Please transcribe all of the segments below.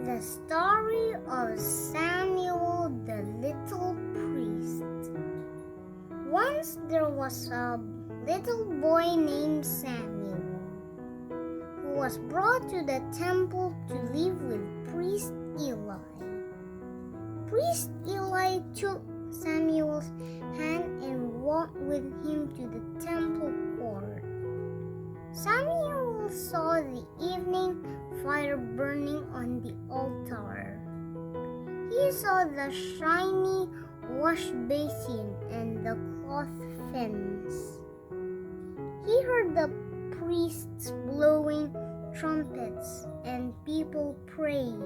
The story of Samuel the little priest. Once there was a little boy named Samuel who was brought to the temple to live with priest Eli. Priest Eli took Samuel's hand and walked with him to the temple court. Samuel saw the evening fire burning on the altar. He saw the shiny wash basin and the cloth fence. He heard the priests blowing trumpets and people praying.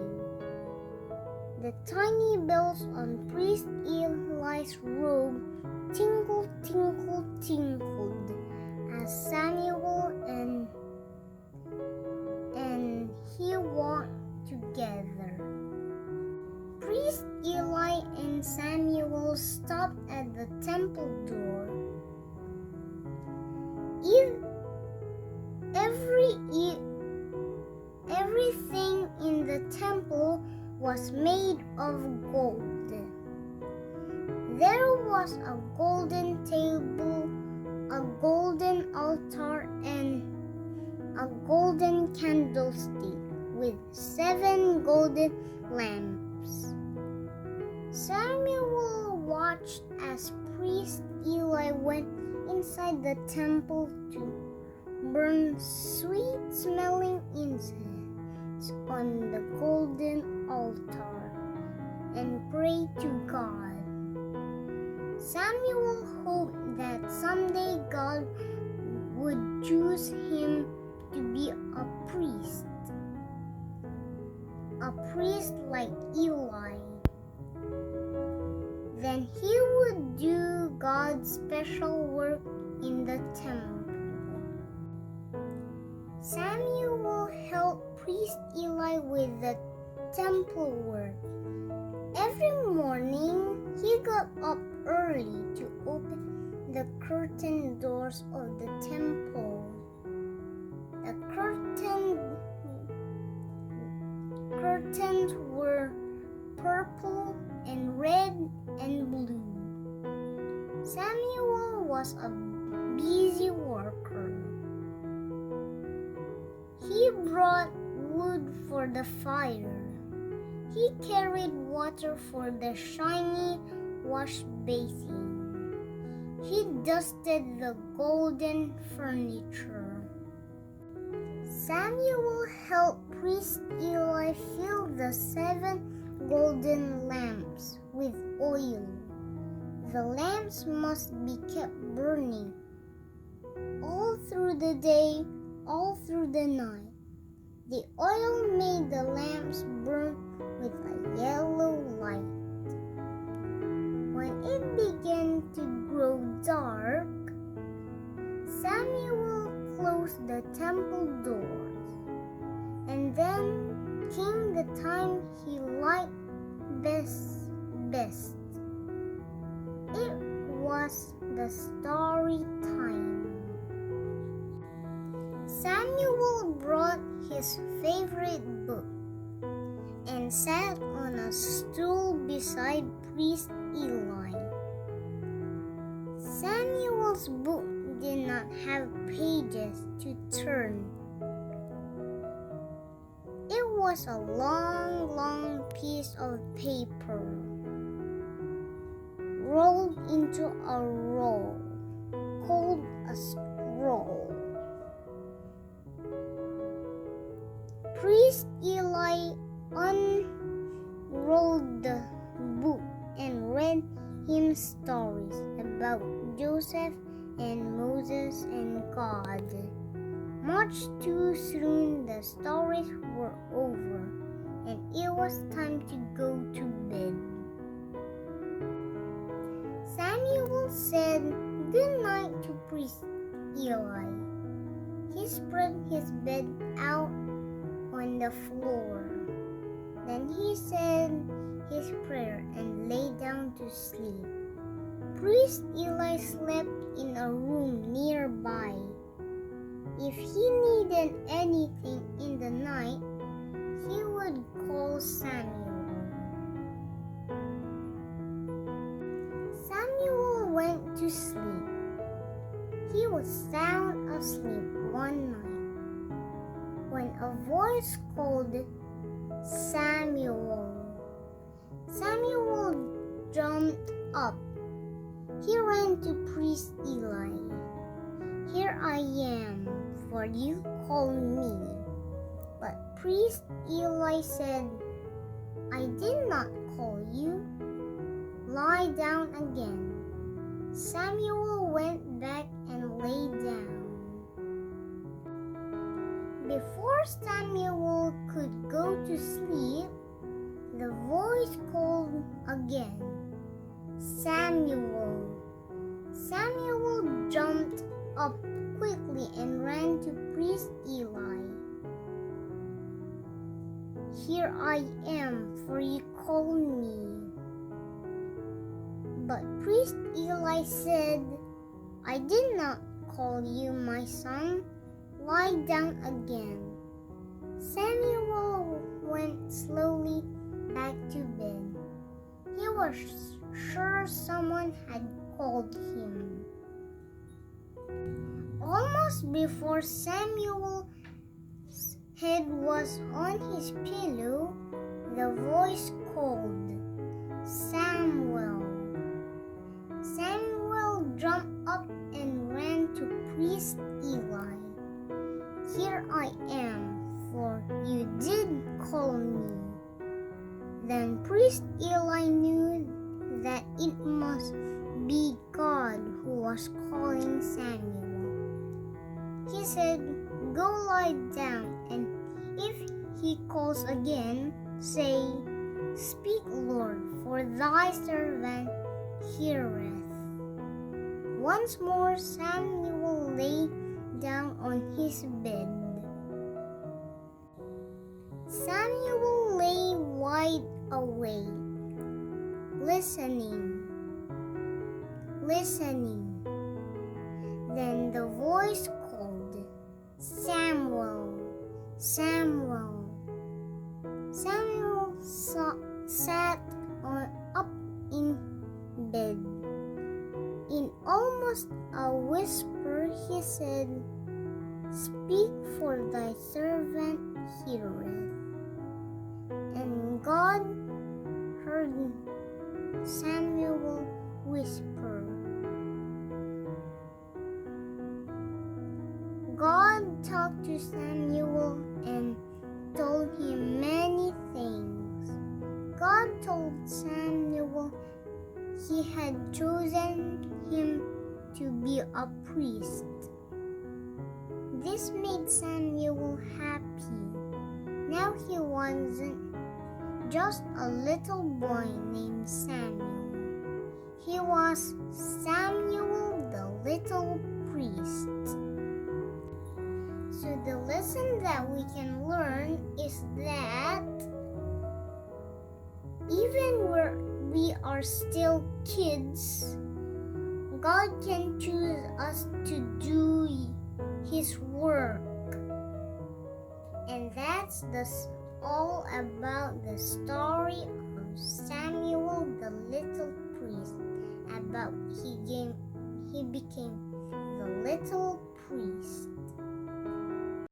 The tiny bells on Priest Eli's robe tinkled, tinkled, tinkled as Samuel and he walked together. Priest Eli and Samuel stopped at the temple door. Everything in the temple was made of gold. There was a golden table, a golden altar, and a golden candlestick with 7 golden lamps. Samuel watched as priest Eli went inside the temple to burn sweet-smelling incense on the golden altar and pray to God. Samuel hoped that someday God would choose him to be a priest like Eli. Then he would do God's special work in the temple. Samuel helped priest Eli with the temple work. Every morning, he got up early to open the curtain doors of the temple. The curtains were purple and red and blue. Samuel was a busy worker. He brought wood for the fire. He carried water for the shiny wash basin. He dusted the golden furniture. Samuel helped priest Eli fill the 7 golden lamps with oil. The lamps must be kept burning all through the day, all through the night. The oil made the lamps burn with a yellow light. When it began to grow dark, Samuel closed the temple doors, and then came the time he liked best. It was the story time. Samuel brought his favorite book and sat on a stool beside priest Eli. Samuel's book did not have pages to turn. It was a long, long piece of paper rolled into a roll called a scroll. Priest Eli unrolled the book and read him stories about Joseph and Moses and God. Much too soon the stories were over and it was time to go to bed. Samuel said good night to priest Eli. He spread his bed out on the floor. Then he said his prayer and lay down to sleep. Priest Eli slept in a room nearby. If he needed anything in the night, he would call was sound asleep one night when a voice called Samuel. Samuel jumped up. He ran to priest Eli. "Here I am, for you called me." But priest Eli said, "I did not call you. Lie down again." Samuel went back and lay down. Before Samuel could go to sleep, the voice called again, "Samuel." Samuel jumped up quickly and ran to priest Eli. "Here I am, for you called me." But priest Eli said, "I did not call you, my son. Lie down again." Samuel went slowly back to bed. He was sure someone had called him. Almost before Samuel's head was on his pillow, the voice called, "Samuel." Samuel jumped up and ran to priest Eli. "Here I am, for you did call me." Then priest Eli knew that it must be God who was calling Samuel. He said, "Go lie down, and if he calls again, say, 'Speak, Lord, for thy servant heareth.'" Once more Samuel lay down on his bed. Samuel lay wide awake, listening. Then the voice called, "Samuel, Samuel." Samuel sat up in bed. In almost a whisper he said, "Speak, for thy servant heareth." And God heard Samuel whisper. God talked to Samuel and told him many things. God told Samuel he had chosen him to be a priest. This made Samuel happy. Now he wasn't just a little boy named Samuel. He was Samuel the little priest. So the lesson that we can learn is that even where we are still kids, God can choose us to do His work. And that's all about the story of Samuel the little priest, about he became the little priest.